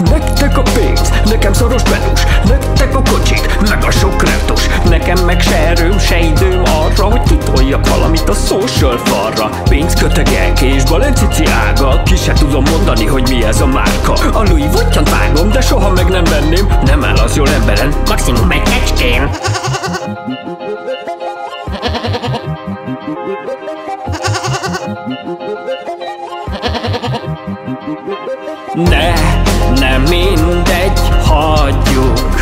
Nektek a pénz, nekem szoros belus, nektek a kocsik, meg a sok reptus. Nekem meg se erőm, se időm arra, hogy kitoljak valamit a social falra. Pénzkötegek és balencici ága, ki se tudom mondani, hogy mi ez a márka. A Louis Vuitton vágom, de soha meg nem venném, nem áll az jól emberen, maximum egy kecskén. Nem mindegy, hagyjuk.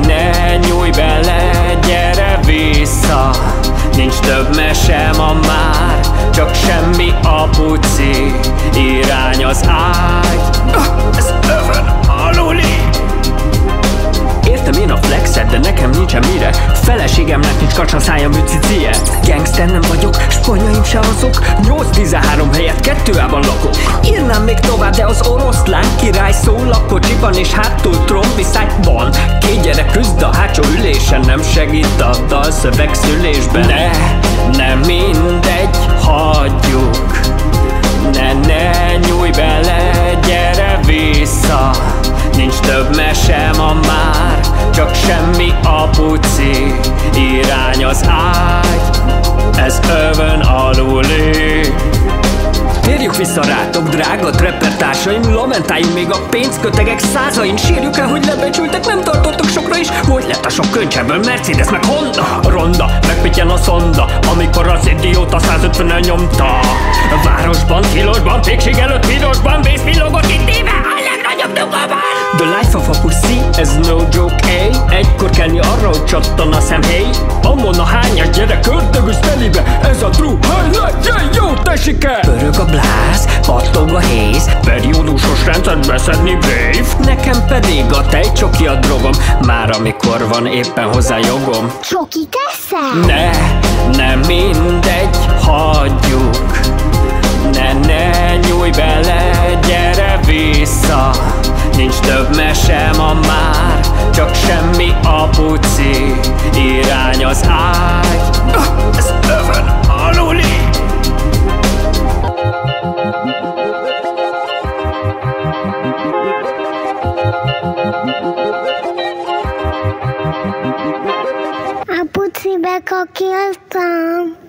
Ne nyújj bele, gyere vissza. Nincs több mese ma már, csak semmi a puci. Irány az ágy, ez övön aluli. Értem én a flexet, de nekem nincsen mire. Feleségemnek nincs kacsa szája műcicie. Gangster nem vagyok, sponjaim se azok. 8-13 helyett 2-ában lakok. Írnám még tovább, de az oroszlán király szól a kocsiban, és hátul trombiszágy van. 2 gyerek küzd a hátsó ülésen, nem segít a dalszöveg szülésben. Nem mindegy, hagyjuk. Ne nyújj bele, gyere vissza. Nincs több mese ma már, csak semmi a puci. Irány az ágy, ez övön aluli. Térjük vissza rátok, drága trappertársaim, lamentáljunk még a pénzkötegek százain. Sírjuk el, hogy lebecsültek, nem tartottak sokra is. Hogy lett a sok könycsebből Mercedes meg Honda? Ronda, megpittyen a szonda, amikor az idióta 150-en nyomta. A városban, tilosban, pékség előtt pirosban, vészvillogott itt éve a legnagyobb dugóban. The life of a pussy, ez no joke, eh? Egykor kelni arra, hogy csattan a szemhéj. Amon a hányas gyerek ördögös telibe, ez a true highlight, yeah, jó, tessék el! Pörög a bláz, pattog a héz, periódusos rendszert beszedni brave. Nekem pedig a tejcsoki a drogom, már amikor van éppen hozzá jogom. Csoki teszel? Nem mindegy, hagyjuk. Ne nyújj bele, gyere vissza. Nincs több mese ma már, csak semmi a puci. Irány az ágy, ez övön aluli. A pucibe kakiltam.